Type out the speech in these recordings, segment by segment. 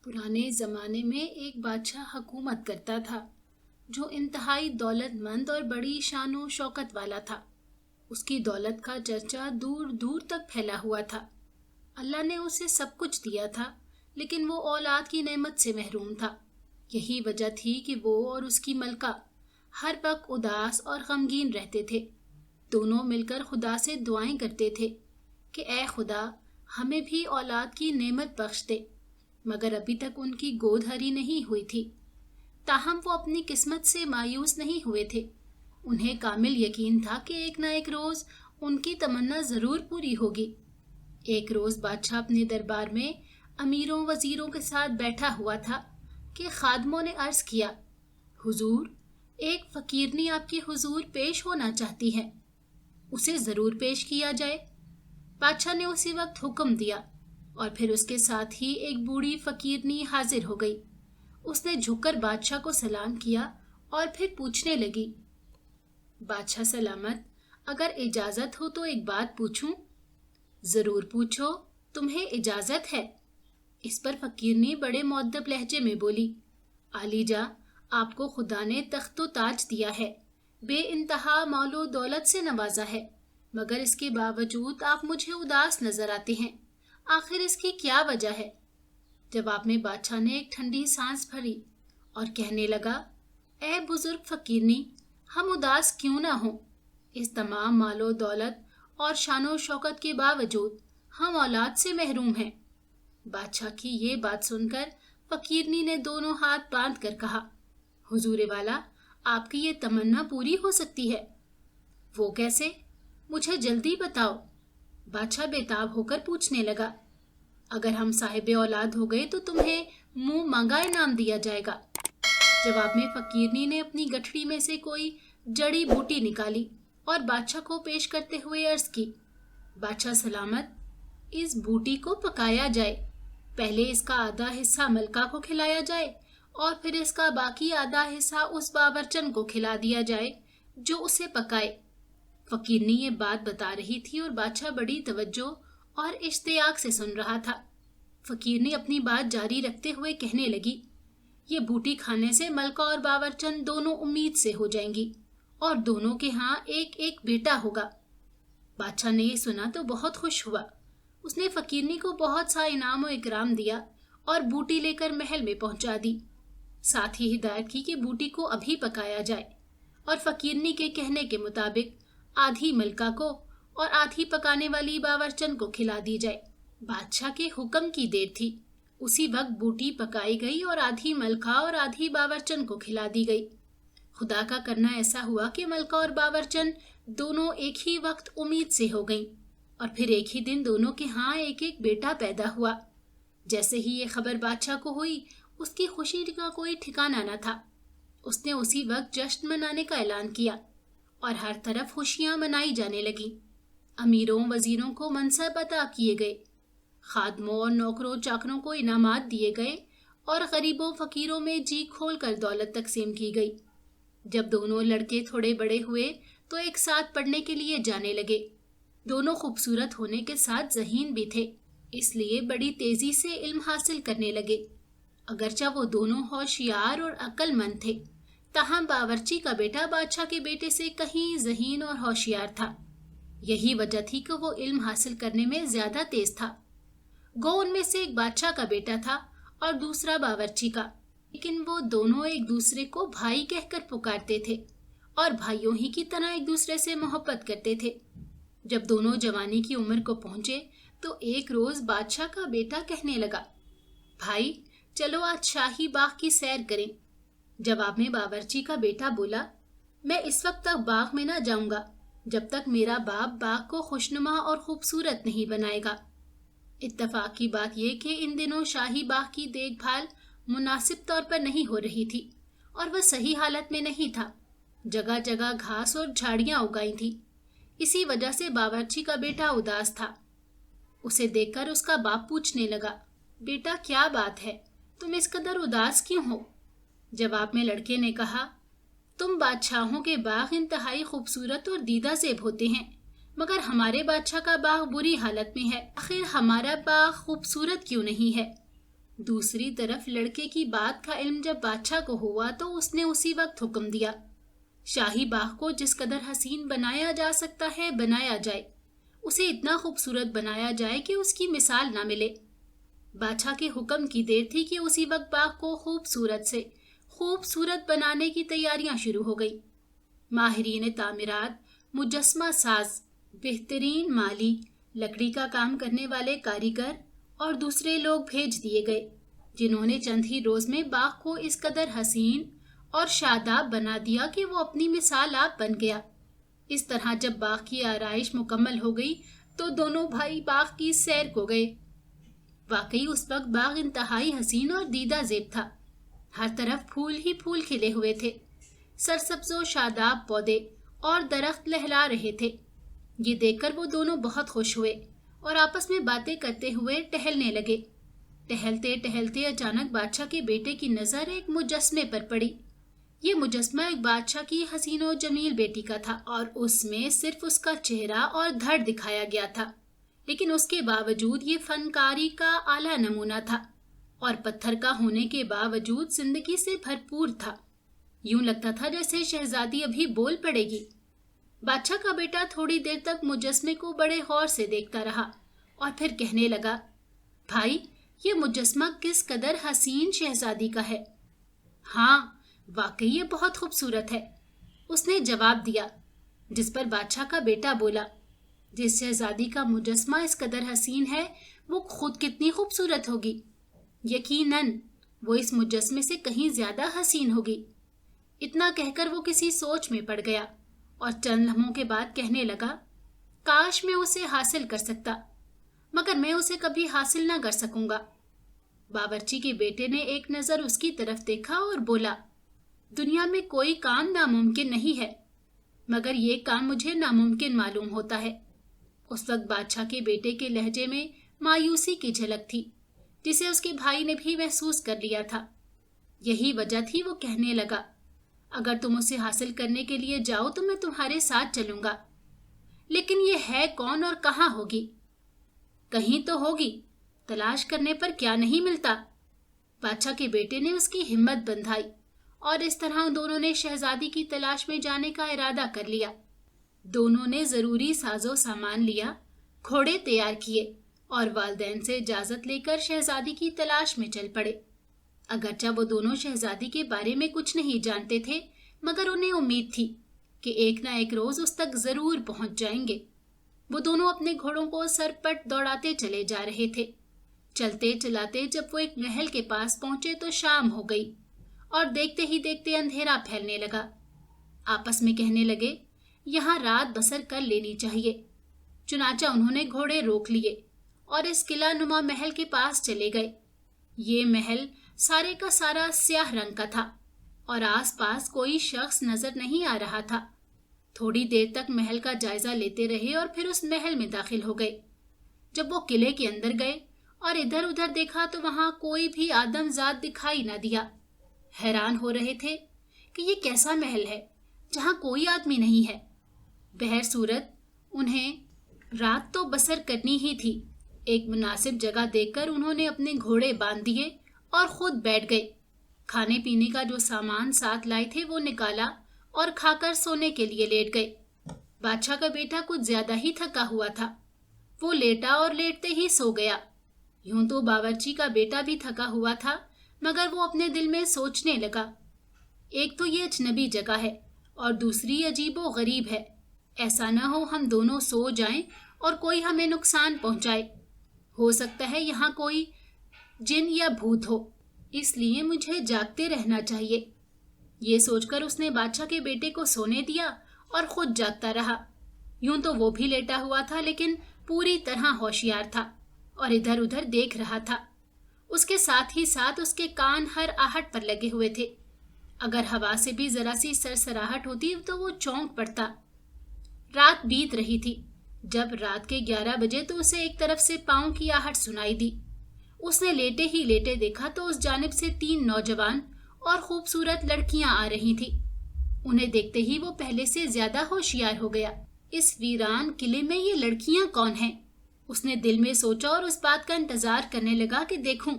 पुराने ज़माने में एक बादशाह हुकूमत करता था जो इंतहाई दौलतमंद और बड़ी शान और शौकत वाला था। उसकी दौलत का चर्चा दूर दूर तक फैला हुआ था। अल्लाह ने उसे सब कुछ दिया था, लेकिन वो औलाद की नेमत से महरूम था। यही वजह थी कि वो और उसकी मलका हर वक्त उदास और गमगीन रहते थे। दोनों मिलकर खुदा से दुआएं करते थे कि ए खुदा, हमें भी औलाद की नेमत बख्श दे। मगर अभी तक उनकी गोद हरी नहीं हुई थी। ताहम वो अपनी किस्मत से मायूस नहीं हुए थे। उन्हें कामिल यकीन था कि एक ना एक रोज उनकी तमन्ना जरूर पूरी होगी। एक रोज बादशाह अपने दरबार में अमीरों वजीरों के साथ बैठा हुआ था कि खादमों ने अर्ज किया, हुजूर, एक फकीरनी आपके हुजूर पेश होना चाहती है। उसे जरूर पेश किया जाए। बादशाह ने उसी वक्त हुक्म दिया और फिर उसके साथ ही एक बूढ़ी फकीरनी हाजिर हो गई। उसने झुककर बादशाह को सलाम किया और फिर पूछने लगी, बादशाह सलामत, अगर इजाजत हो तो एक बात पूछूं? जरूर पूछो, तुम्हें इजाजत है। इस पर फकीरनी बड़े मुअद्दब लहजे में बोली, आलीजा, आपको खुदा ने तख्तो ताज दिया है, बे इंतहा मालो दौलत से नवाजा है, मगर इसके बावजूद आप मुझे उदास नजर आते हैं। आखिर इसकी क्या वजह है? जवाब में बादशाह ने एक ठंडी सांस भरी और कहने लगा, ए बुजुर्ग फकीरनी, हम उदास क्यों ना हों? इस तमाम मालो दौलत और शानो शौकत के बावजूद हम औलाद से महरूम हैं। बादशाह की ये बात सुनकर फकीरनी ने दोनों हाथ बांध कर कहा, हुजूरे वाला, आपकी ये तमन्ना पूरी हो सकती है। वो कैसे? मुझे जल्दी बताओ। बादशाह बेताब होकर पूछने लगा, अगर हम साहिब औलाद हो गए तो तुम्हें मुंह मांगा इनाम दिया जाएगा। जवाब में फकीरनी ने अपनी गठरी में से कोई जड़ी बूटी निकाली और बादशाह को पेश करते हुए अर्ज की, बादशाह सलामत, इस बूटी को पकाया जाए। पहले इसका आधा हिस्सा मलका को खिलाया जाए और फिर इसका बाकी आधा हिस्सा उस बावर्चन को खिला दिया जाए जो उसे पकाए। फकीरनी ये बात बता रही थी और बादशाह बड़ी तवज्जो और इश्तियाक से सुन रहा था। फकीरनी अपनी बात जारी रखते हुए कहने लगी, ये बूटी खाने से मलका और बावर्चन दोनों उम्मीद से हो जाएंगी और दोनों के यहाँ एक एक बेटा होगा। बादशाह ने ये सुना तो बहुत खुश हुआ। उसने फकीरनी को बहुत सा इनाम और इकराम दिया और बूटी लेकर महल में पहुंचा दी। साथ ही हिदायत की कि बूटी को अभी पकाया जाए और फकीरनी के कहने के मुताबिक आधी मलका को और आधी पकाने वाली बावर्चन को खिला दी जाए। बादशाह के हुक्म की देर थी। उसी वक्त बूटी पकाई गई और आधी मलका और आधी बावर्चन को खिला दी गई। खुदा का करना ऐसा हुआ कि मलका और बावर्चन दोनों एक ही वक्त उम्मीद से हो गईं और फिर एक ही दिन दोनों के यहाँ एक एक बेटा पैदा हुआ। जैसे ही ये खबर बादशाह को हुई, उसकी खुशी का कोई ठिकाना न था। उसने उसी वक्त जश्न मनाने का ऐलान किया और हर तरफ खुशियां मनाई जाने लगी। अमीरों वजीरों को मनसब अता किए गए, खादमों और नौकरों चाकरों को इनामात दिए गए और गरीबों फकीरों में जी खोल कर दौलत तकसीम की गई। जब दोनों लड़के थोड़े बड़े हुए तो एक साथ पढ़ने के लिए जाने लगे। दोनों खूबसूरत होने के साथ ज़हीन भी थे, इसलिए बड़ी तेजी से इल्म हासिल करने लगे। अगरचा वो दोनों होशियार और अक्लमंद थे, ताहम बावर्ची का बेटा बादशाह के बेटे से कहीं ज़हीन और होशियार था। यही वजह थी कि वो इल्म हासिल करने में ज्यादा तेज था। गो उनमें से एक बादशाह का बेटा था और दूसरा बावर्ची का, लेकिन वो दोनों एक दूसरे को भाई कहकर पुकारते थे और भाइयों ही की तरह एक दूसरे से मोहब्बत करते थे। जब दोनों जवानी की उम्र को पहुंचे तो एक रोज बादशाह का बेटा कहने लगा, भाई चलो आज शाही बाग की सैर करें। जवाब में बावर्ची का बेटा बोला, मैं इस वक्त तक बाग में ना जाऊंगा जब तक मेरा बाप बाग को खुशनुमा और खूबसूरत नहीं बनाएगा। इत्तफाक की बात यह कि इन दिनों शाही बाग की देखभाल मुनासिब तौर पर नहीं हो रही थी और वह सही हालत में नहीं था। जगह जगह घास और झाड़ियां उगाई थी। इसी वजह से बावर्ची का बेटा उदास था। उसे देखकर उसका बाप पूछने लगा, बेटा क्या बात है, तुम इस कदर उदास क्यों हो? जवाब में लड़के ने कहा, तुम बादशाहों के बाग इंतहाई खूबसूरत और दीदा ज़ेब होते हैं, मगर हमारे बादशाह का बाग बुरी हालत में है। आखिर हमारा बाग खूबसूरत क्यों नहीं है? दूसरी तरफ लड़के की बात का इल्म जब बादशाह को हुआ तो उसने उसी वक्त हुक्म दिया, शाही बाग को जिस कदर हसीन बनाया जा सकता है बनाया जाए, उसे इतना खूबसूरत बनाया जाए कि उसकी मिसाल ना मिले। बादशाह के हुक्म की देर थी कि उसी वक्त बाग को खूबसूरत से खूबसूरत बनाने की तैयारियां शुरू हो गई। माहिरीन तामीरात, मुजस्मा साज, बेहतरीन माली, लकड़ी का काम करने वाले कारीगर और दूसरे लोग भेज दिए गए, जिन्होंने चंद ही रोज में बाग को इस कदर हसीन और शादाब बना दिया कि वो अपनी मिसाल आप बन गया। इस तरह जब बाग की आराइश मुकम्मल हो गई तो दोनों भाई बाग की सैर को गए। वाकई उस वक्त बाग इंतहाई हसीन और दीदा ज़ेब था। हर तरफ फूल ही फूल खिले हुए थे, सरसब्जो शादाब पौधे और दरख्त लहरा रहे थे। ये देखकर वो दोनों बहुत खुश हुए और आपस में बातें करते हुए टहलने लगे। टहलते टहलते अचानक बादशाह के बेटे की नज़र एक मुजस्मे पर पड़ी। ये मुजस्मा एक बादशाह की हसीन और जमील बेटी का था और उसमें सिर्फ उसका चेहरा और धड़ दिखाया गया था, लेकिन उसके बावजूद ये फनकारी का आला नमूना था और पत्थर का होने के बावजूद जिंदगी से भरपूर था। यूं लगता था जैसे शहजादी अभी बोल पड़ेगी। बादशाह का बेटा थोड़ी देर तक मुजस्मे को बड़े गौर से देखता रहा और फिर कहने लगा, भाई, ये मुजस्मा किस कदर हसीन शहजादी का है। हाँ, वाकई ये बहुत खूबसूरत है, उसने जवाब दिया। जिस पर बादशाह का बेटा बोला, जिस शहजादी का मुजस्मा इस कदर हसीन है वो खुद कितनी खूबसूरत होगी। यकीनन वो इस मुजस्मे से कहीं ज्यादा हसीन होगी। इतना कहकर वो किसी सोच में पड़ गया और चंद लम्हों के बाद कहने लगा, काश मैं उसे हासिल कर सकता, मगर मैं उसे कभी हासिल ना कर सकूंगा। बावर्ची के बेटे ने एक नजर उसकी तरफ देखा और बोला, दुनिया में कोई काम नामुमकिन नहीं है, मगर ये काम मुझे नामुमकिन मालूम होता है। उस वक्त बादशाह के बेटे के लहजे में मायूसी की झलक थी, जिसे उसके भाई ने भी महसूस कर लिया था। यही वजह थी वो कहने लगा, अगर तुम उसे हासिल करने के लिए जाओ तो मैं तुम्हारे साथ चलूंगा, लेकिन ये है कौन और कहाँ होगी? कहीं तो होगी, तलाश करने पर क्या नहीं मिलता। बादशाह के बेटे ने उसकी हिम्मत बंधाई और इस तरह दोनों ने शहजादी की तलाश में जाने का इरादा कर लिया। दोनों ने जरूरी साजो सामान लिया, घोड़े तैयार किए और वालिदैन से इजाजत लेकर शहजादी की तलाश में चल पड़े। अगरचा वो दोनों शहजादी के बारे में कुछ नहीं जानते थे, मगर उन्हें उम्मीद थी कि एक ना एक रोज उस तक जरूर पहुंच जाएंगे। वो दोनों अपने घोड़ों को सरपट दौड़ाते चले जा रहे थे। चलते चलाते जब वो एक महल के पास पहुंचे तो शाम हो गई और देखते ही देखते अंधेरा फैलने लगा। आपस में कहने लगे, यहाँ रात बसर कर लेनी चाहिए। चुनाचा उन्होंने घोड़े रोक लिए और इस किला नुमा महल के पास चले गए। ये महल सारे का सारा स्याह रंग का था और आसपास कोई शख्स नजर नहीं आ रहा था। थोड़ी देर तक महल का जायजा लेते रहे और फिर उस महल में दाखिल हो गए। जब वो किले के अंदर गए और इधर उधर देखा तो वहां कोई भी आदमजात दिखाई न दिया। हैरान हो रहे थे कि ये कैसा महल है जहां कोई आदमी नहीं है। बहर सूरत उन्हें रात तो बसर करनी ही थी। एक मुनासिब जगह देखकर उन्होंने अपने घोड़े बांध दिए और खुद बैठ गए। खाने पीने का जो सामान साथ लाए थे वो निकाला और खाकर सोने के लिए लेट गए। बादशाह का बेटा कुछ ज्यादा ही थका हुआ था। वो लेटा और लेटते ही सो गया। यूं तो बावर्ची का बेटा भी थका हुआ था, मगर वो अपने दिल में सोचने लगा, एक तो ये अजनबी जगह है और दूसरी अजीबो गरीब है। ऐसा न हो हम दोनों सो जाएं और कोई हमें नुकसान पहुंचाए। हो सकता है यहाँ कोई जिन या भूत हो, इसलिए मुझे जागते रहना चाहिए। ये सोचकर उसने बादशाह के बेटे को सोने दिया और खुद जागता रहा। यूं तो वो भी लेटा हुआ था, लेकिन पूरी तरह होशियार था और इधर उधर देख रहा था। उसके साथ ही साथ उसके कान हर आहट पर लगे हुए थे। अगर हवा से भी जरा सी सरसराहट होती तो वो चौंक पड़ता। रात बीत रही थी। जब रात के 11 बजे तो उसे एक तरफ से पांव की आहट सुनाई दी। उसने लेटे ही लेटे देखा तो उस जानिब से 3 नौजवान और खूबसूरत लड़कियां आ रही थी। उन्हें देखते ही वो पहले से ज्यादा होशियार हो गया। इस वीरान किले में ये लड़कियां कौन हैं? उसने दिल में सोचा और उस बात का इंतजार करने लगा कि देखूं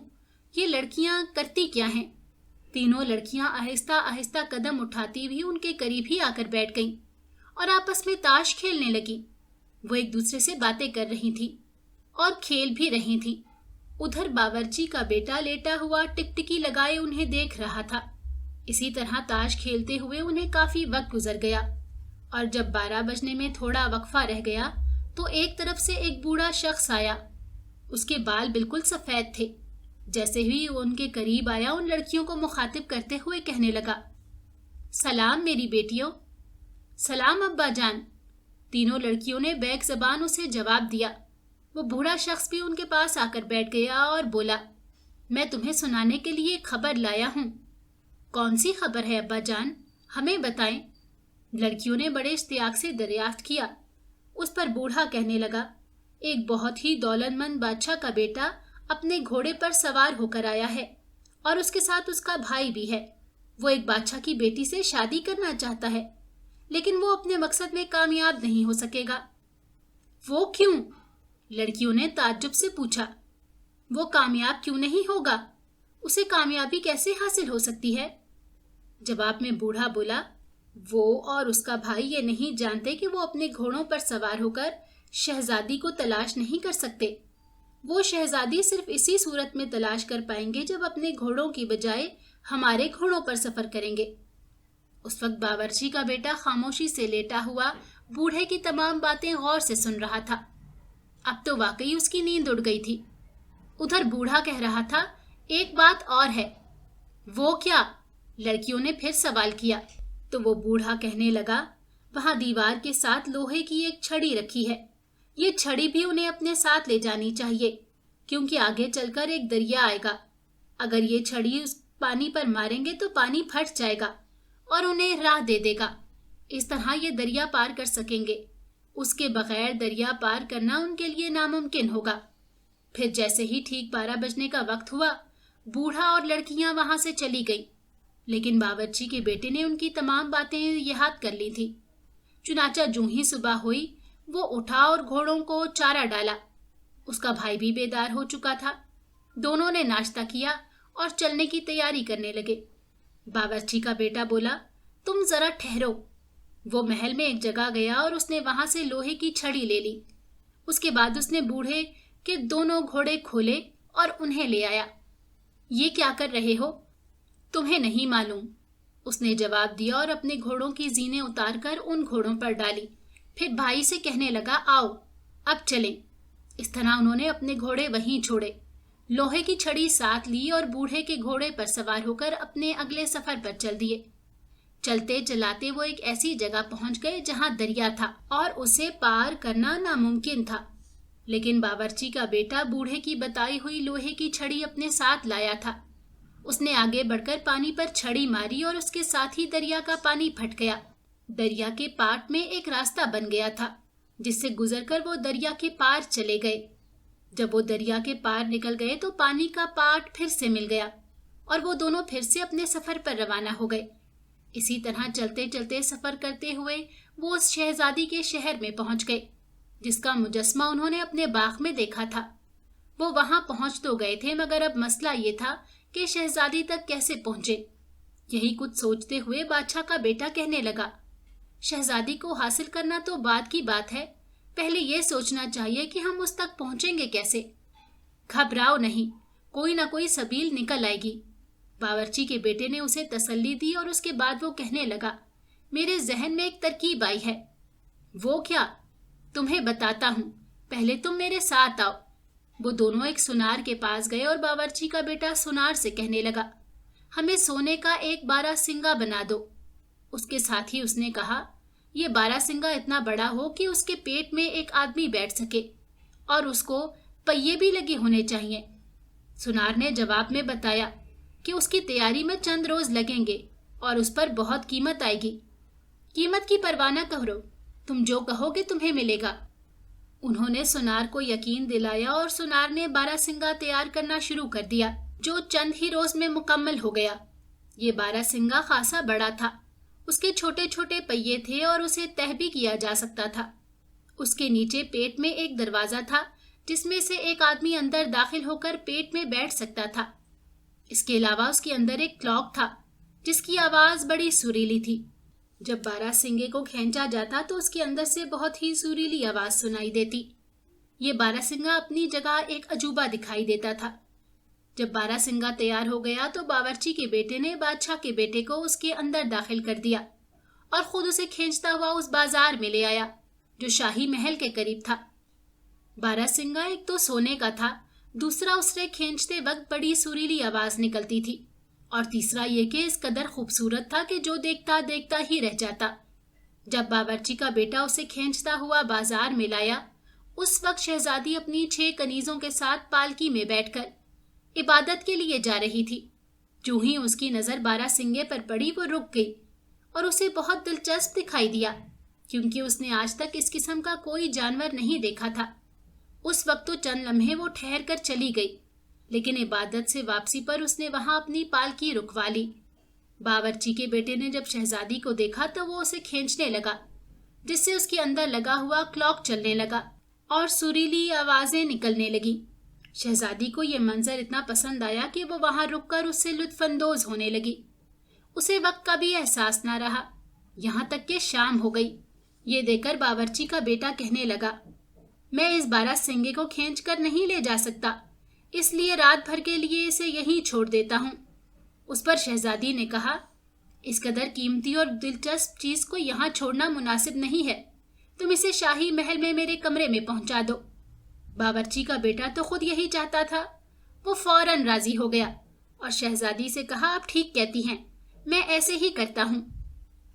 ये लड़कियां करती क्या हैं? तीनों लड़कियां आहिस्ता आहिस्ता कदम उठाती हुई उनके करीब ही आकर बैठ गईं और आपस में ताश खेलने लगी। वो एक दूसरे से बातें कर रही थी और खेल भी रही थी। उधर बावर्ची का बेटा लेटा हुआ टिकटिकी लगाए उन्हें देख रहा था। इसी तरह ताश खेलते हुए उन्हें काफी वक्त गुजर गया और जब 12 बजने में थोड़ा वक्फा रह गया तो एक तरफ से एक बूढ़ा शख्स आया। उसके बाल बिल्कुल सफेद थे। जैसे ही वो उनके करीब आया, उन लड़कियों को मुखातिब करते हुए कहने लगा, सलाम मेरी बेटियों। सलाम अब्बा जान। तीनों लड़कियों ने बैक ज़बान उसे जवाब दिया। वो बूढ़ा शख्स भी उनके पास आकर बैठ गया और बोला, मैं तुम्हें सुनाने के लिए खबर लाया हूँ। कौन सी खबर है अब्बा जान, हमें बताएं। लड़कियों ने बड़े इश्तियाक से दरियाफ्त किया। उस पर बूढ़ा कहने लगा, एक बहुत ही दौलतमंद बादशाह का बेटा अपने घोड़े पर सवार होकर आया है और उसके साथ उसका भाई भी है। वो एक बादशाह की बेटी से शादी करना चाहता है, लेकिन वो अपने मकसद में कामयाब नहीं हो सकेगा। वो क्यों? लड़कियों ने ताज्जुब से पूछा। वो कामयाब क्यों नहीं होगा? उसे कामयाबी कैसे हासिल हो सकती है? जवाब में बूढ़ा बोला, वो और उसका भाई ये नहीं जानते कि वो अपने घोड़ों पर सवार होकर शहजादी को तलाश नहीं कर सकते। वो शहजादी सिर्फ इसी सूरत में तलाश कर पाएंगे जब अपने घोड़ों की बजाय हमारे घोड़ों पर सफर करेंगे। उस वक्त बावर्ची का बेटा खामोशी से लेटा हुआ बूढ़े की तमाम बातें गौर से सुन रहा था। अब तो वाकई उसकी नींद उड़ गई थी। उधर बूढ़ा कह रहा था, एक बात और है। वो क्या? लड़कियों ने फिर सवाल किया तो वो बूढ़ा कहने लगा, वहां दीवार के साथ लोहे की एक छड़ी रखी है। ये छड़ी भी उन्हें अपने साथ ले जानी चाहिए, क्योंकि आगे चलकर एक दरिया आएगा। अगर ये छड़ी उस पानी पर मारेंगे तो पानी फट जाएगा और उन्हें राह दे देगा। इस तरह ये दरिया पार कर सकेंगे। उसके बगैर दरिया पार करना उनके लिए नामुमकिन होगा। फिर जैसे ही ठीक 12 बजने का वक्त हुआ, बूढ़ा और लड़कियां वहां से चली गईं, लेकिन बावर्ची के बेटे ने उनकी तमाम बातें याद कर ली थी। चुनाचा जूं ही सुबह हुई, वो उठा और घोड़ों को चारा डाला। उसका भाई भी बेदार हो चुका था। दोनों ने नाश्ता किया और चलने की तैयारी करने लगे। बावर्ची का बेटा बोला, तुम जरा ठहरो। वो महल में एक जगह गया और उसने वहां से लोहे की छड़ी ले ली। उसके बाद उसने बूढ़े के दोनों घोड़े खोले और उन्हें ले आया। ये क्या कर रहे हो? तुम्हें नहीं मालूम, उसने जवाब दिया और अपने घोड़ों की जीनें उतारकर उन घोड़ों पर डाली। फिर भाई से कहने लगा, आओ अब चलें। इस तरह उन्होंने अपने घोड़े वहीं छोड़े, लोहे की छड़ी साथ ली और बूढ़े के घोड़े पर सवार होकर अपने अगले सफर पर चल दिए। चलते चलाते वो एक ऐसी जगह पहुंच गए जहां दरिया था और उसे पार करना नामुमकिन था। लेकिन बावर्ची का बेटा बूढ़े की बताई हुई लोहे की छड़ी अपने साथ लाया था। उसने आगे बढ़कर पानी पर छड़ी मारी और उसके साथ ही दरिया का पानी फट गया। दरिया के पाट में एक रास्ता बन गया था, जिससे गुजरकर वो दरिया के पार चले गए। जब वो दरिया के पार निकल गए तो पानी का पाट फिर से मिल गया और वो दोनों फिर से अपने सफर पर रवाना हो गए। इसी तरह चलते चलते सफर करते हुए वो उस शहजादी के शहर में पहुंच गए, जिसका मुजस्मा उन्होंने अपने बाग में देखा था। वो वहां पहुंच तो गए थे, मगर अब मसला ये था कि शहजादी तक कैसे पहुंचे। यही कुछ सोचते हुए बादशाह का बेटा कहने लगा, शहजादी को हासिल करना तो बाद की बात है, पहले ये सोचना चाहिए कि हम उस तक पहुंचेंगे कैसे। घबराओ नहीं, कोई ना कोई सबील निकल आएगी। बावर्ची के बेटे ने उसे तसल्ली दी और उसके बाद वो कहने लगा, मेरे जहन में एक तरकीब आई है। वो क्या? तुम्हें बताता हूँ, पहले तुम मेरे साथ आओ। वो दोनों एक सुनार के पास गए और बावर्ची का बेटा सुनार से कहने लगा, हमें सोने का एक बारहसिंगा बना दो। उसके साथ ही उसने कहा, ये बारहसिंगा इतना बड़ा हो कि उसके पेट में एक आदमी बैठ सके और उसको पहिए भी लगे होने चाहिए। सुनार ने जवाब में बताया कि उसकी तैयारी में चंद रोज लगेंगे और उस पर बहुत कीमत आएगी। कीमत की परवाह न करो, तुम जो कहोगे तुम्हें मिलेगा। उन्होंने सुनार को यकीन दिलाया और सुनार ने बारहसिंगा तैयार करना शुरू कर दिया, जो चंद ही रोज में मुकम्मल हो गया। ये बारहसिंगा खासा बड़ा था। उसके छोटे छोटे पहिए थे और उसे तह भी किया जा सकता था। उसके नीचे पेट में एक दरवाजा था, जिसमें से एक आदमी अंदर दाखिल होकर पेट में बैठ सकता था। اس کے علاوہ اس کے اندر ایک کلاک تھا جس کی آواز بڑی سریلی تھی۔ جب بارہ سنگے کو کھینچا جاتا تو اس کے اندر سے بہت ہی سریلی آواز سنائی دیتی۔ یہ بارہ سنگا اپنی جگہ ایک عجوبہ دکھائی دیتا تھا۔ جب بارہ سنگا تیار ہو گیا تو باورچی کے بیٹے نے بادشاہ کے بیٹے کو اس کے اندر داخل کر دیا اور خود اسے کھینچتا ہوا اس بازار میں لے آیا جو شاہی محل کے قریب تھا۔ بارہ سنگا ایک تو سونے کا تھا، دوسرا اسے کھینچتے وقت بڑی سریلی آواز نکلتی تھی، اور تیسرا یہ کہ اس قدر خوبصورت تھا کہ جو دیکھتا دیکھتا ہی رہ جاتا۔ جب باورچی کا بیٹا اسے کھینچتا ہوا بازار میں لایا، اس وقت شہزادی اپنی 6 کنیزوں کے ساتھ پالکی میں بیٹھ کر عبادت کے لیے جا رہی تھی۔ جو ہی اس کی نظر بارہ سنگے پر پڑی وہ رک گئی اور اسے بہت دلچسپ دکھائی دیا، کیونکہ اس نے آج تک اس قسم کا کوئی جانور نہیں دیکھا تھا۔ اس وقت تو چند لمحے وہ ٹھہر کر چلی گئی، لیکن عبادت سے واپسی پر اس نے وہاں اپنی پالکی رکوا لی۔ باورچی کے بیٹے نے جب شہزادی کو دیکھا تو وہ اسے کھینچنے لگا، جس سے اس کے اندر لگا ہوا کلاک چلنے لگا اور سریلی آوازیں نکلنے لگی۔ شہزادی کو یہ منظر اتنا پسند آیا کہ وہ وہاں رک کر اس سے لطف اندوز ہونے لگی۔ اسے وقت کا بھی احساس نہ رہا، یہاں تک کہ شام ہو گئی۔ یہ دیکھ کر باورچی کا بیٹا کہنے لگا، میں اس بارہ سنگے کو کھینچ کر نہیں لے جا سکتا، اس لیے رات بھر کے لیے اسے یہیں چھوڑ دیتا ہوں۔ اس پر شہزادی نے کہا، اس قدر قیمتی اور دلچسپ چیز کو یہاں چھوڑنا مناسب نہیں ہے، تم اسے شاہی محل میں میرے کمرے میں پہنچا دو۔ باورچی کا بیٹا تو خود یہی چاہتا تھا۔ وہ فوراً راضی ہو گیا اور شہزادی سے کہا، آپ ٹھیک کہتی ہیں، میں ایسے ہی کرتا ہوں۔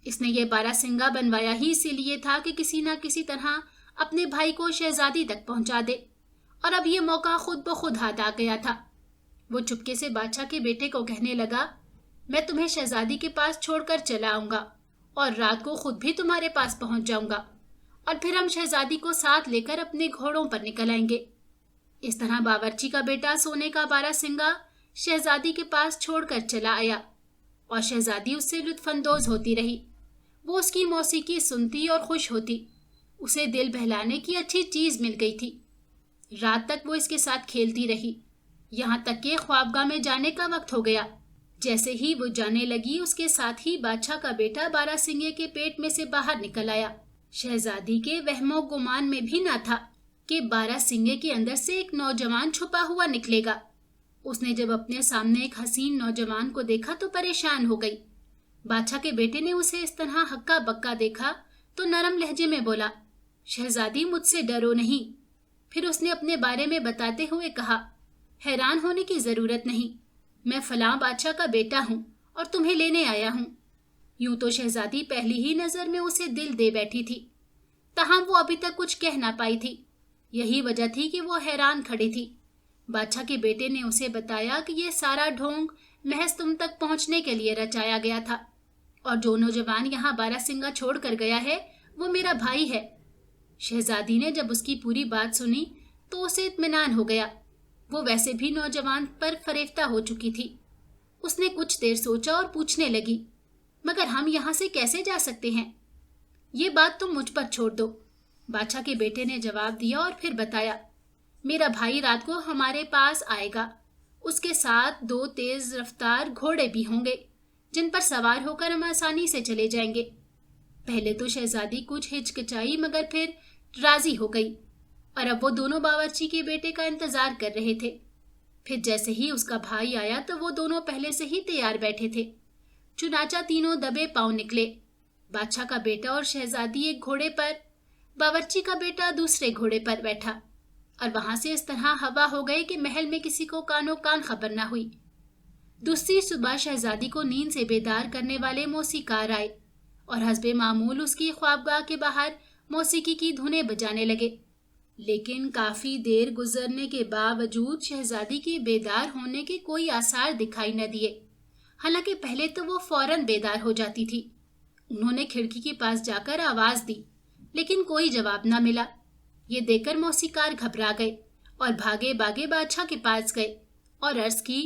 اس نے یہ بارہ سنگا بنوایا ہی اسی لیے تھا کہ کسی نہ کسی طرح اپنے بھائی کو شہزادی تک پہنچا دے، اور اب یہ موقع خود بخود ہاتھ آ گیا تھا۔ وہ چپکے سے بادشاہ کے بیٹے کو کہنے لگا، میں تمہیں شہزادی کے پاس چھوڑ کر چلا آؤں گا اور رات کو خود بھی تمہارے پاس پہنچ جاؤں گا، اور پھر ہم شہزادی کو ساتھ لے کر اپنے گھوڑوں پر نکل آئیں گے۔ اس طرح باورچی کا بیٹا سونے کا بارہ سنگا شہزادی کے پاس چھوڑ کر چلا آیا، اور شہزادی اس سے لطف اندوز ہوتی رہی۔ وہ اس کی موسیقی سنتی اور خوش ہوتی، اسے دل بہلانے کی اچھی چیز مل گئی تھی۔ رات تک وہ اس کے ساتھ کھیلتی رہی، یہاں تک کہ خوابگاہ میں جانے کا وقت ہو گیا۔ جیسے ہی وہ جانے لگی، اس کے ساتھ ہی بادشاہ کا بیٹا بارہ سنگے کے پیٹ میں سے باہر نکل آیا۔ شہزادی کے وہم و گمان میں بھی نہ تھا کہ بارہ سنگے کے اندر سے ایک نوجوان چھپا ہوا نکلے گا۔ اس نے جب اپنے سامنے ایک حسین نوجوان کو دیکھا تو پریشان ہو گئی۔ بادشاہ کے بیٹے نے اسے اس طرح ہکا بکا دیکھا تو نرم لہجے میں بولا، شہزادی مجھ سے ڈرو نہیں۔ پھر اس نے اپنے بارے میں بتاتے ہوئے کہا، حیران ہونے کی ضرورت نہیں، میں فلاں بادشاہ کا بیٹا ہوں اور تمہیں لینے آیا ہوں۔ یوں تو شہزادی پہلی ہی نظر میں اسے دل دے بیٹھی تھی، تاہم وہ ابھی تک کچھ کہہ نہ پائی تھی۔ یہی وجہ تھی کہ وہ حیران کھڑی تھی۔ بادشاہ کے بیٹے نے اسے بتایا کہ یہ سارا ڈھونگ محض تم تک پہنچنے کے لیے رچایا گیا تھا، اور جو نوجوان یہاں بارہ سنگا چھوڑ کر گیا ہے وہ میرا بھائی ہے۔ شہزادی نے جب اس کی پوری بات سنی تو اسے اطمینان ہو گیا۔ وہ ویسے بھی نوجوان پر فریفتہ ہو چکی تھی۔ اس نے کچھ دیر سوچا اور پوچھنے لگی، مگر ہم یہاں سے کیسے جا سکتے ہیں؟ یہ بات تم مجھ پر چھوڑ دو، بادشاہ کے بیٹے نے جواب دیا اور پھر بتایا، میرا بھائی رات کو ہمارے پاس آئے گا، اس کے ساتھ 2 تیز رفتار گھوڑے بھی ہوں گے جن پر سوار ہو کر ہم آسانی سے چلے جائیں گے۔ پہلے تو شہزادی کچھ ہچکچائی مگر پھر راضی ہو گئی، اور اب وہ دونوں باورچی کے بیٹے کا انتظار کر رہے تھے۔ پھر جیسے ہی اس کا بھائی آیا تو وہ دونوں پہلے سے ہی تیار بیٹھے تھے۔ چنانچہ تینوں دبے پاؤں نکلے، بادشاہ کا بیٹا اور شہزادی ایک گھوڑے پر، باورچی کا بیٹا دوسرے گھوڑے پر بیٹھا، اور وہاں سے اس طرح ہوا ہو گئے کہ محل میں کسی کو کانوں کان خبر نہ ہوئی۔ دوسری صبح شہزادی کو نیند سے بیدار کرنے والے موسیقار آئے اور حسب معمول اس کی خوابگاہ کے باہر موسیقی کی دھنیں بجانے لگے، لیکن کافی دیر گزرنے کے باوجود شہزادی کے بیدار ہونے کے کوئی آثار دکھائی نہ دیے، حالانکہ پہلے تو وہ فوراً بیدار ہو جاتی تھی۔ انہوں نے کھڑکی کے پاس جا کر آواز دی، لیکن کوئی جواب نہ ملا۔ یہ دیکھ کر موسیقار گھبرا گئے اور بھاگے بھاگے بادشاہ کے پاس گئے اور عرض کی،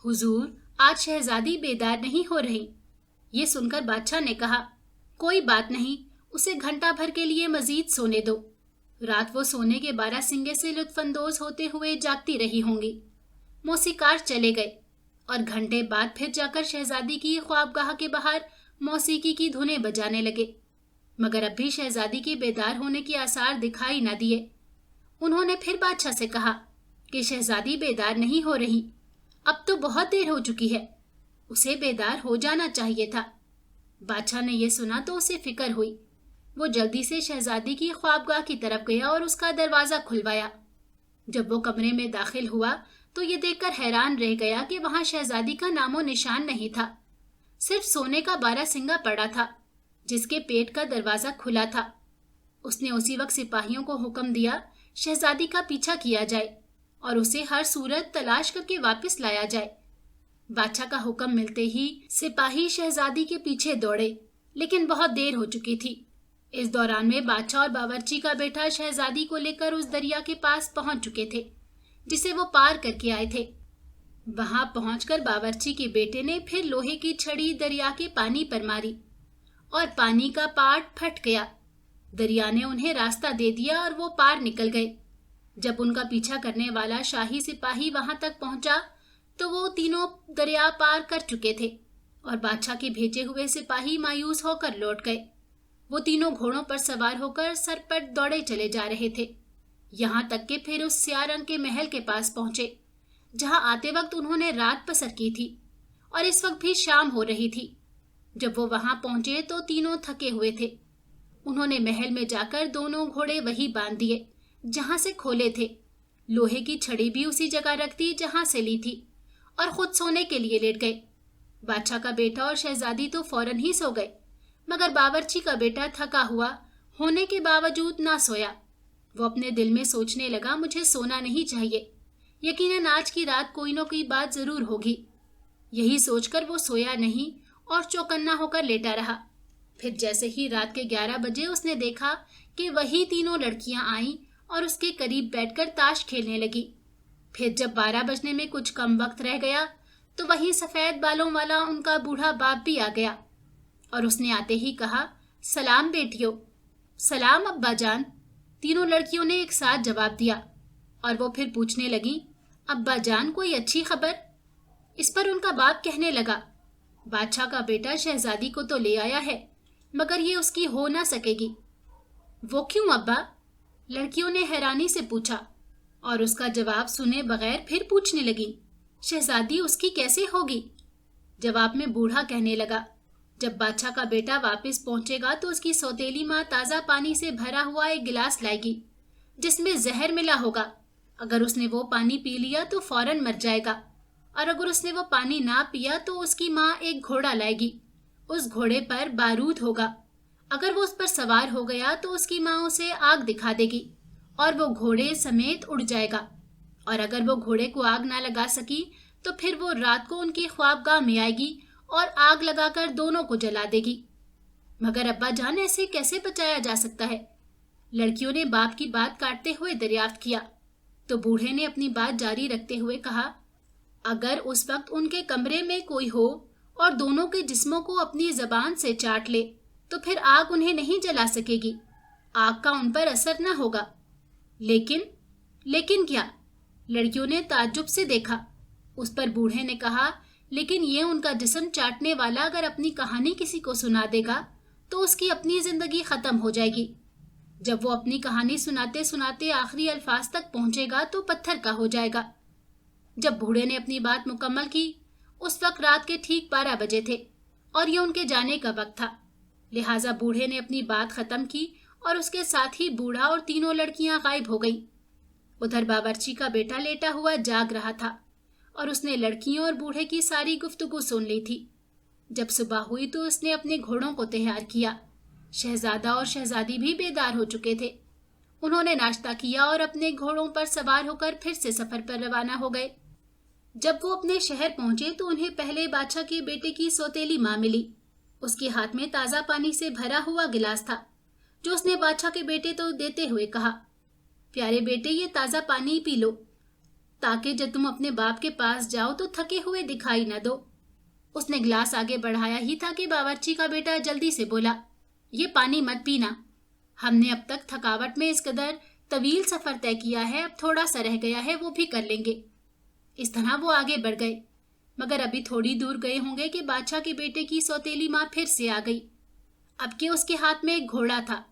حضور، آج شہزادی بیدار نہیں ہو رہی۔ یہ سن کر بادشاہ نے کہا، کوئی بات نہیں، اسے گھنٹہ بھر کے لیے مزید سونے دو، رات وہ سونے کے بارہ سنگے سے لطف اندوز ہوتے ہوئے جاگتی رہی ہوں گی۔ موسیقار چلے گئے और घंटे बाद फिर जाकर शहजादी की ख्वाबगाह के बाहर मौसीकी की धुनें बजाने लगे, मगर अब भी शहजादी के बेदार होने के आसार दिखाई न दिए। उन्होंने फिर बादशाह से कहा कि शहजादी बेदार नहीं हो रही, अब तो बहुत देर हो चुकी है, उसे बेदार हो जाना चाहिए था। बादशाह ने यह सुना तो उसे फिक्र हुई। वो जल्दी से शहजादी की ख्वाबगाह की तरफ गया और उसका दरवाजा खुलवाया। जब वो कमरे में दाखिल हुआ तो ये देखकर हैरान रह गया कि वहां शहजादी का नामो निशान नहीं था। सिर्फ सोने का बारहसिंगा पड़ा था, जिसके पेट का दरवाजा खुला था। उसने उसी वक्त सिपाहियों को हुक्म दिया शहजादी का पीछा किया जाए और उसे हर सूरत तलाश करके वापस लाया जाए। बादशाह का हुक्म मिलते ही सिपाही शहजादी के पीछे दौड़े, लेकिन बहुत देर हो चुकी थी। इस दौरान में बादशाह और बावर्ची का बेटा शहजादी को लेकर उस दरिया के पास पहुंच चुके थे जिसे वो पार करके आए थे। वहां पहुंचकर बावर्ची के बेटे ने फिर लोहे की छड़ी दरिया के पानी पर मारी और पानी का पाट फट गया। दरिया ने उन्हें रास्ता दे दिया और वो पार निकल गए। जब उनका पीछा करने वाला शाही सिपाही वहां तक पहुंचा तो वो तीनों दरिया पार कर चुके थे और बादशाह के भेजे हुए सिपाही मायूस होकर लौट गए। वो तीनों घोड़ों पर सवार होकर सरपट दौड़े चले जा रहे थे, यहाँ तक कि फिर उस स्याह रंग के महल के पास पहुंचे जहां आते वक्त उन्होंने रात बसर की थी और इस वक्त भी शाम हो रही थी। जब वो वहां पहुंचे तो तीनों थके हुए थे। उन्होंने महल में जाकर दोनों घोड़े वही बांध दिए जहां से खोले थे। लोहे की छड़ी भी उसी जगह रख दी जहां से ली थी और खुद सोने के लिए लेट गए। बादशाह का बेटा और शहजादी तो फौरन ही सो गए, मगर बावर्ची का बेटा थका हुआ होने के बावजूद ना सोया। वो अपने दिल में सोचने लगा, मुझे सोना नहीं चाहिए, यकीनन आज की रात कोई न कोई बात जरूर होगी। यही सोचकर वो सोया नहीं और चौकन्ना होकर लेटा रहा। फिर जैसे ही रात के 11 बजे उसने देखा कि वही तीनों लड़कियां आईं और उसके करीब बैठकर ताश खेलने लगी। फिर जब 12 बजने में कुछ कम वक्त रह गया तो वही सफेद बालों वाला उनका बूढ़ा बाप भी आ गया और उसने आते ही कहा, सलाम बेटियों। सलाम अब्बा जान, तीनों लड़कियों ने एक साथ जवाब दिया और वो फिर पूछने लगी, अब्बा जान कोई अच्छी खबर? इस पर उनका बाप कहने लगा, बादशाह का बेटा शहजादी को तो ले आया है, मगर ये उसकी हो ना सकेगी। वो क्यों अब्बा? लड़कियों ने हैरानी से पूछा और उसका जवाब सुने बगैर फिर पूछने लगी, शहजादी उसकी कैसे होगी? जवाब में बूढ़ा कहने लगा, जब बादशाह का बेटा वापस पहुंचेगा तो उसकी सौतेली माँ ताज़ा पानी से भरा हुआ एक गिलास लाएगी जिसमें जहर मिला होगा। अगर उसने वो पानी पी लिया तो फौरन मर जाएगा और अगर उसने वो पानी ना पिया तो उसकी माँ एक घोड़ा लाएगी। उस घोड़े पर बारूद होगा। अगर वो उस पर सवार हो गया तो उसकी माँ उसे आग दिखा देगी और वो घोड़े समेत उड़ जाएगा। और अगर वो घोड़े को आग ना लगा सकी तो फिर वो रात को उनकी ख्वाबगाह में आएगी और आग लगाकर दोनों को जला देगी। मगर अब्बा जान ऐसे कैसे बचाया जा सकता है? लड़कियों ने बाप की बात काटते हुए दरियाफ्त किया तो बूढ़े ने अपनी बात जारी रखते हुए कहा, अगर उस वक्त उनके कमरे में कोई हो और दोनों के जिस्मों को अपनी जबान से चाट ले तो फिर आग उन्हें नहीं जला सकेगी, आग का उन पर असर न होगा। लेकिन क्या? लड़कियों ने ताज्जुब से देखा। उस पर बूढ़े ने कहा, लेकिन ये उनका जिस्म चाटने वाला अगर अपनी कहानी किसी को सुना देगा तो उसकी अपनी जिंदगी खत्म हो जाएगी। जब वो अपनी कहानी सुनाते सुनाते आखिरी अल्फाज तक पहुंचेगा तो पत्थर का हो जाएगा। जब बूढ़े ने अपनी बात मुकम्मल की उस वक्त रात के ठीक 12 बजे थे और ये उनके जाने का वक्त था। लिहाजा बूढ़े ने अपनी बात खत्म की और उसके साथ ही बूढ़ा और तीनों लड़कियां गायब हो गईं। उधर बावर्ची का बेटा लेटा हुआ जाग रहा था और उसने लड़कियों और बूढ़े की सारी गुफ्तगू सुन ली थी। जब सुबह हुई तो उसने अपने घोड़ों को तैयार किया। शहजादा और शहजादी भी बेदार हो चुके थे। उन्होंने नाश्ता किया और अपने घोड़ों पर सवार होकर फिर से सफर पर रवाना हो गए। जब वो अपने शहर पहुंचे तो उन्हें पहले बादशाह के बेटे की सौतेली माँ मिली। उसके हाथ में ताज़ा पानी से भरा हुआ गिलास था जो उसने बादशाह के बेटे तो देते हुए कहा, प्यारे बेटे ये ताज़ा पानी पी लो ताकि जब तुम अपने बाप के पास जाओ तो थके हुए दिखाई न दो। उसने गिलास आगे बढ़ाया ही था कि बावर्ची का बेटा जल्दी से बोला, ये पानी मत पीना, हमने अब तक थकावट में इस कदर तवील सफर तय किया है, अब थोड़ा सा रह गया है वो भी कर लेंगे। इस तरह वो आगे बढ़ गए। मगर अभी थोड़ी दूर गए होंगे कि बादशाह के बेटे की सौतेली माँ फिर से आ गई। अब कि उसके हाथ में एक घोड़ा था।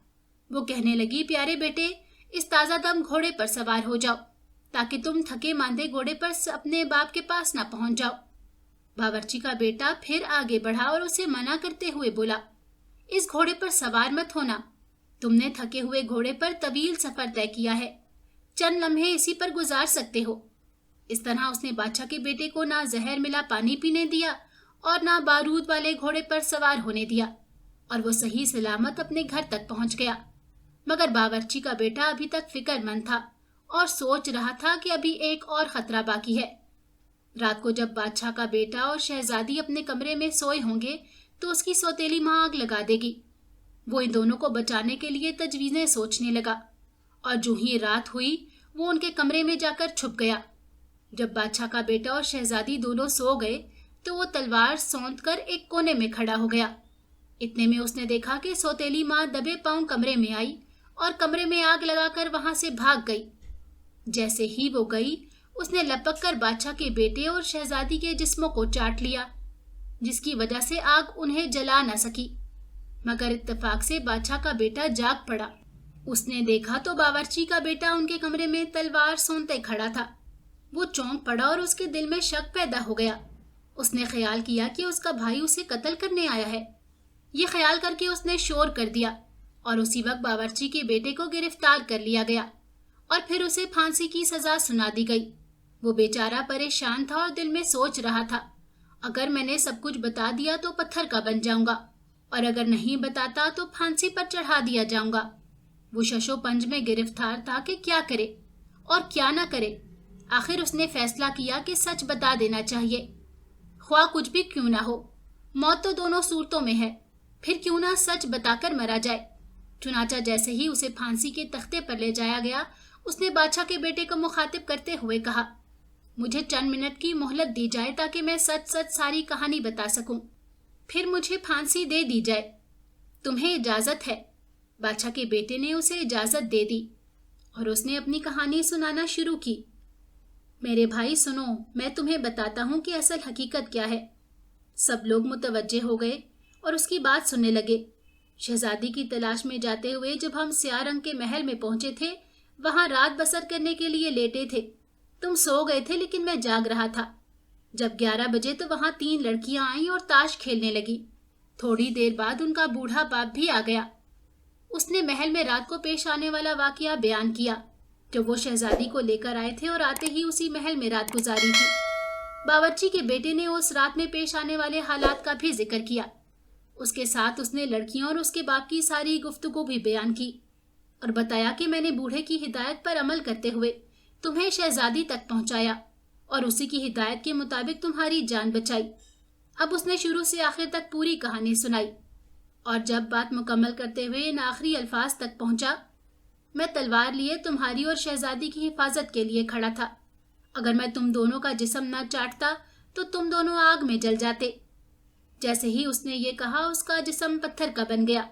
वो कहने लगी, प्यारे बेटे, इस ताज़ा दम घोड़े पर सवार हो जाओ ताकि तुम थके मांदे घोड़े पर अपने बाप के पास ना पहुंच जाओ। बावर्ची का बेटा फिर आगे बढ़ा और उसे मना करते हुए बोला, इस घोड़े पर सवार मत होना। तुमने थके हुए घोड़े पर तवील सफर तय किया है, चंद लम्हे इसी पर गुजार सकते हो। इस तरह उसने बादशाह के बेटे को ना जहर मिला पानी पीने दिया और ना बारूद वाले घोड़े पर सवार होने दिया, और वो सही सलामत अपने घर तक पहुंच गया। मगर बावर्ची का बेटा अभी तक फिक्रमंद था और सोच रहा था कि अभी एक और खतरा बाकी है। रात को जब बादशाह का बेटा और शहजादी अपने कमरे में सोए होंगे तो उसकी सौतेली माँ आग लगा देगी। वो इन दोनों को बचाने के लिए तजवीज़ें सोचने लगा, और जो ही रात हुई वो उनके कमरे में जाकर छुप गया। जब बादशाह का बेटा और शहजादी दोनों सो गए तो वो तलवार सौंध कर एक कोने में खड़ा हो गया। इतने में उसने देखा कि सौतेली माँ दबे पांव कमरे में आई और कमरे में आग लगाकर वहां से भाग गई। जैसे ही वो गई, उसने लपक कर बादशाह के बेटे और शहजादी के जिस्मों को चाट लिया, जिसकी वजह से आग उन्हें जला न सकी। मगर इत्तेफाक से बादशाह का बेटा जाग पड़ा। उसने देखा तो बावर्ची का बेटा उनके कमरे में तलवार सोंते खड़ा था। वो चौंक पड़ा और उसके दिल में शक पैदा हो गया। उसने ख्याल किया कि उसका भाई उसे कत्ल करने आया है। ये ख्याल करके उसने शोर कर दिया और उसी वक्त बावर्ची के बेटे को गिरफ्तार कर लिया गया और फिर उसे फांसी की सजा सुना दी गई। वो बेचारा परेशान था और दिल में सोच रहा था, अगर मैंने सब कुछ बता दिया तो पत्थर का बन जाऊंगा, और अगर नहीं बताता तो फांसी पर चढ़ा दिया जाऊंगा। वो शशोपंज में गिरफ्तार था कि क्या करे और क्या ना करे। आखिर उसने फैसला किया कि सच बता देना चाहिए, ख्वाह कुछ भी क्यों ना हो। मौत तो दोनों सूरतों में है, फिर क्यों ना सच बताकर मरा जाए। चुनाचा जैसे ही उसे फांसी के तख्ते पर ले जाया गया, उसने बादशाह के बेटे को मुखातिब करते हुए कहा, मुझे चंद मिनट की मोहलत दी जाए ताकि मैं सच सच सारी कहानी बता सकूं, फिर मुझे फांसी दे दी जाए। तुम्हें इजाजत है। बादशाह के बेटे ने उसे इजाजत दे दी और उसने अपनी कहानी सुनाना शुरू की। मेरे भाई सुनो, मैं तुम्हें बताता हूँ कि असल हकीकत क्या है। सब लोग मुतवज्जे हो गए और उसकी बात सुनने लगे। शहजादी की तलाश में जाते हुए जब हम स्याह रंग के महल में पहुंचे थे, वहां रात बसर करने के लिए लेटे थे। तुम सो गए थे लेकिन मैं जाग रहा था। जब 11 बजे तो वहां 3 लड़कियां आईं और ताश खेलने लगी। थोड़ी देर बाद उनका बूढ़ा बाप भी आ गया। उसने महल में रात को पेश आने वाला वाकया बयान किया जो वो शहजादी को लेकर आए थे और आते ही उसी महल में रात गुजारी थी। बावर्ची के बेटे ने उस रात में पेश आने वाले हालात का भी जिक्र किया। उसके साथ उसने लड़कियों और उसके बाप की सारी गुफ्तगू भी बयान की और बताया कि मैंने बूढ़े की हिदायत पर अमल करते हुए तुम्हें शहजादी तक पहुंचाया और उसी की हिदायत के मुताबिक तुम्हारी जान बचाई। अब उसने शुरू से आखिर तक पूरी कहानी सुनाई और जब बात मुकम्मल करते हुए इन आखिरी अल्फाज तक पहुंचा, मैं तलवार लिए तुम्हारी और शहजादी की हिफाजत के लिए खड़ा था। अगर मैं तुम दोनों का जिस्म न चाटता तो तुम दोनों आग में जल जाते। जैसे ही उसने ये कहा, उसका जिस्म पत्थर का बन गया।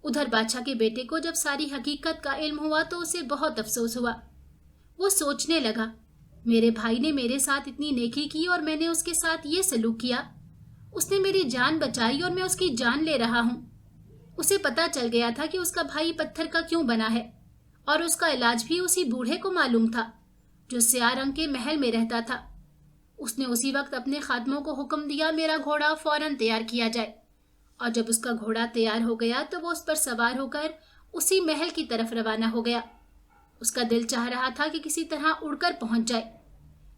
उधर बादशाह के बेटे को जब सारी हकीकत का इल्म हुआ तो उसे बहुत अफसोस हुआ। वो सोचने लगा, मेरे भाई ने मेरे साथ इतनी नेकी की और मैंने उसके साथ ये सलूक किया। उसने मेरी जान बचाई और मैं उसकी जान ले रहा हूँ। उसे पता चल गया था कि उसका भाई पत्थर का क्यों बना है और उसका इलाज भी उसी बूढ़े को मालूम था जो स्याह रंग के महल में रहता था। उसने उसी वक्त अपने खादमों को हुक्म दिया, मेरा घोड़ा फौरन तैयार किया जाए। और जब उसका घोड़ा तैयार हो गया तो वो उस पर सवार होकर उसी महल की तरफ रवाना हो गया। उसका दिल चाह रहा था कि किसी तरह उड़कर पहुंच जाए।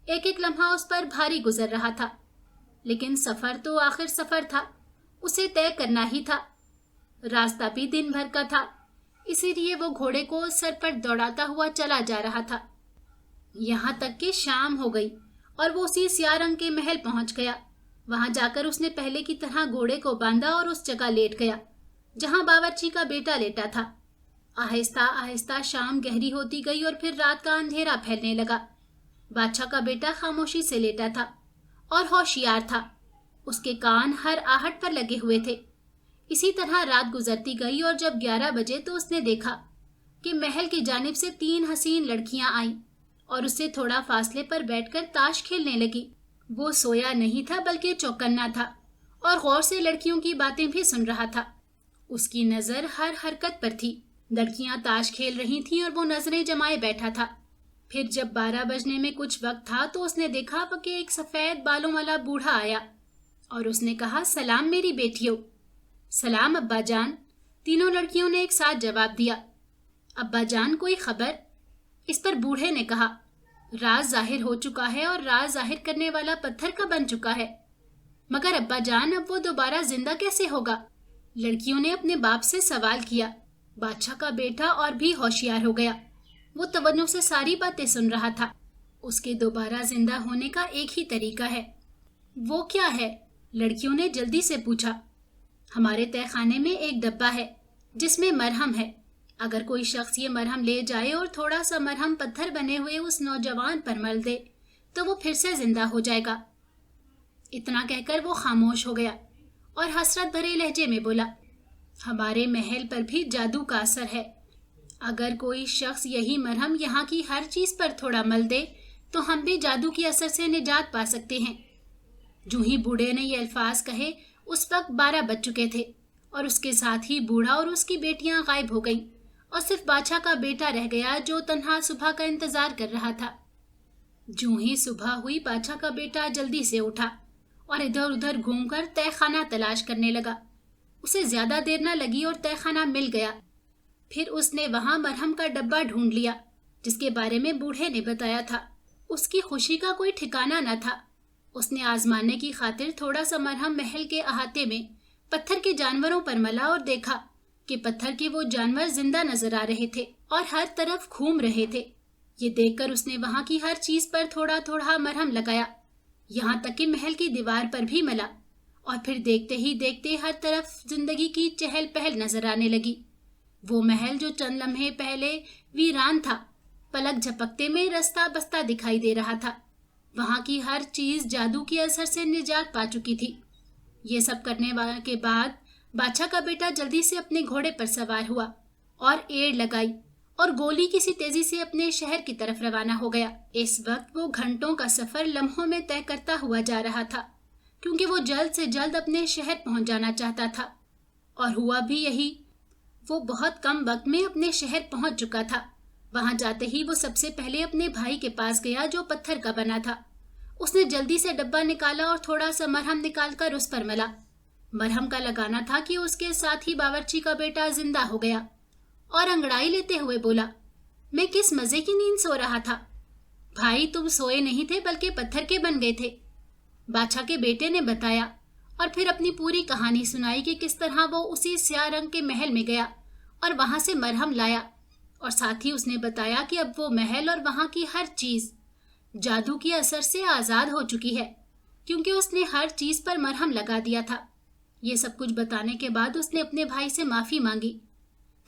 एक एक लम्हा उस पर भारी गुजर रहा था, लेकिन सफर तो आखिर सफर था, उसे तय करना ही था। रास्ता भी दिन भर का था, इसीलिए वो घोड़े को सर पर दौड़ाता हुआ चला जा रहा था। यहाँ तक कि शाम हो गई और वो उसी स्याह रंग के महल पहुंच गया। वहां जाकर उसने पहले की तरह घोड़े को बांधा और उस जगह लेट गया जहां बावर्ची का बेटा लेटा था। आहिस्ता आहिस्ता शाम गहरी होती गई और फिर रात का अंधेरा फैलने लगा। बादशाह का बेटा खामोशी से लेटा था और होशियार था। उसके कान हर आहट पर लगे हुए थे। इसी तरह रात गुजरती गई और जब 11 बजे तो उसने देखा कि महल की जानिब से 3 हसीन लड़कियां आईं और उससे थोड़ा फासले पर बैठकर ताश खेलने लगी। وہ سویا نہیں تھا بلکہ چوکنا تھا اور غور سے لڑکیوں کی باتیں بھی سن رہا تھا۔ اس کی نظر ہر حرکت پر تھی۔ لڑکیاں تاش کھیل رہی تھیں اور وہ نظریں جمائے بیٹھا تھا۔ پھر جب 12 بجنے میں کچھ وقت تھا تو اس نے دیکھا کہ ایک سفید بالوں والا بوڑھا آیا اور اس نے کہا، سلام میری بیٹیوں۔ سلام ابا جان، تینوں لڑکیوں نے ایک ساتھ جواب دیا۔ ابا جان کوئی خبر؟ اس پر بوڑھے نے کہا، راز ظاہر ہو چکا ہے اور راز ظاہر کرنے والا پتھر کا بن چکا ہے، مگر ابا جان اب وہ دوبارہ زندہ کیسے ہوگا؟ لڑکیوں نے اپنے باپ سے سوال کیا۔ بادشاہ کا بیٹا اور بھی ہوشیار ہو گیا۔ وہ توجہ سے ساری باتیں سن رہا تھا۔ اس کے دوبارہ زندہ ہونے کا ایک ہی طریقہ ہے۔ وہ کیا ہے؟ لڑکیوں نے جلدی سے پوچھا۔ ہمارے تہہ خانے میں ایک ڈبہ ہے جس میں مرہم ہے۔ اگر کوئی شخص یہ مرہم لے جائے اور تھوڑا سا مرہم پتھر بنے ہوئے اس نوجوان پر مل دے تو وہ پھر سے زندہ ہو جائے گا۔ اتنا کہہ کر وہ خاموش ہو گیا اور حسرت بھرے لہجے میں بولا، ہمارے محل پر بھی جادو کا اثر ہے۔ اگر کوئی شخص یہی مرہم یہاں کی ہر چیز پر تھوڑا مل دے تو ہم بھی جادو کے اثر سے نجات پا سکتے ہیں۔ جو ہی بوڑھے نے یہ الفاظ کہے اس وقت 12 بج چکے تھے اور اس کے ساتھ ہی بوڑھا اور اس کی بیٹیاں غائب ہو گئیں اور صرف بادشاہ کا بیٹا رہ گیا جو تنہا صبح کا انتظار کر رہا تھا۔ جو ہی صبح ہوئی بادشاہ کا بیٹا جلدی سے اٹھا اور ادھر ادھر گھوم کر تہہ خانہ تلاش کرنے لگا۔ اسے زیادہ دیر نہ لگی اور تہہ خانہ مل گیا۔ پھر اس نے وہاں مرہم کا ڈبہ ڈھونڈ لیا جس کے بارے میں بوڑھے نے بتایا تھا۔ اس کی خوشی کا کوئی ٹھکانہ نہ تھا۔ اس نے آزمانے کی خاطر تھوڑا سا مرہم محل کے احاطے میں پتھر کے جانوروں پر ملا اور دیکھا کہ پتھر کے وہ جانور زندہ نظر آ رہے تھے اور ہر طرف گھوم رہے تھے۔ یہ دیکھ کر اس نے وہاں کی ہر چیز پر تھوڑا تھوڑا مرہم لگایا، یہاں تک کہ محل کی دیوار پر بھی ملا، اور پھر دیکھتے ہی دیکھتے ہر طرف زندگی کی چہل پہل نظر آنے لگی۔ وہ محل جو چند لمحے پہلے ویران تھا، پلک جھپکتے میں رستہ بستہ دکھائی دے رہا تھا۔ وہاں کی ہر چیز جادو کے اثر سے نجات پا چکی تھی۔ یہ سب کرنے کے بعد بادشاہ کا بیٹا جلدی سے اپنے گھوڑے پر سوار ہوا اور ایڑ لگائی اور گولی کسی تیزی سے اپنے شہر کی طرف روانہ ہو گیا۔ اس وقت وہ گھنٹوں کا سفر لمحوں میں طے کرتا ہوا جا رہا تھا، کیونکہ وہ جلد سے جلد اپنے شہر پہنچ جانا چاہتا تھا، اور ہوا بھی یہی۔ وہ بہت کم وقت میں اپنے شہر پہنچ چکا تھا۔ وہاں جاتے ہی وہ سب سے پہلے اپنے بھائی کے پاس گیا جو پتھر کا بنا تھا۔ اس نے جلدی سے ڈبہ نکالا اور تھوڑا سا مرہم نکال کر اس پر ملا۔ مرہم کا لگانا تھا کہ اس کے ساتھ ہی باورچی کا بیٹا زندہ ہو گیا اور انگڑائی لیتے ہوئے بولا، میں کس مزے کی نیند سو رہا تھا۔ بھائی تم سوئے نہیں تھے بلکہ پتھر کے بن گئے تھے، بادشاہ کے بیٹے نے بتایا، اور پھر اپنی پوری کہانی سنائی کہ کس طرح وہ اسی سیاہ رنگ کے محل میں گیا اور وہاں سے مرہم لایا، اور ساتھ ہی اس نے بتایا کہ اب وہ محل اور وہاں کی ہر چیز جادو کے اثر سے آزاد ہو چکی ہے، کیونکہ اس نے ہر چیز پر مرہم لگا دیا تھا۔ یہ سب کچھ بتانے کے بعد اس نے اپنے بھائی سے معافی مانگی۔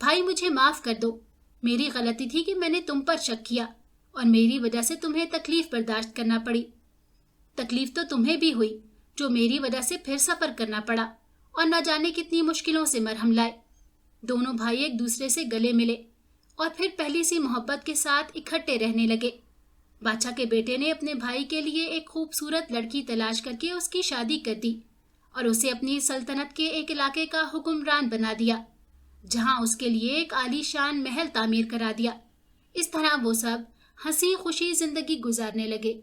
بھائی مجھے معاف کر دو، میری غلطی تھی کہ میں نے تم پر شک کیا اور میری وجہ سے تمہیں تکلیف برداشت کرنا پڑی۔ تکلیف تو تمہیں بھی ہوئی جو میری وجہ سے پھر سفر کرنا پڑا اور نہ جانے کتنی مشکلوں سے مرہم لائے۔ دونوں بھائی ایک دوسرے سے گلے ملے اور پھر پہلی سی محبت کے ساتھ اکٹھے رہنے لگے۔ بادشاہ کے بیٹے نے اپنے بھائی کے لیے ایک خوبصورت لڑکی تلاش کر کے اس کی شادی کر دی اور اسے اپنی سلطنت کے ایک علاقے کا حکمران بنا دیا، جہاں اس کے لیے ایک عالی شان محل تعمیر کرا دیا۔ اس طرح وہ سب ہنسی خوشی زندگی گزارنے لگے۔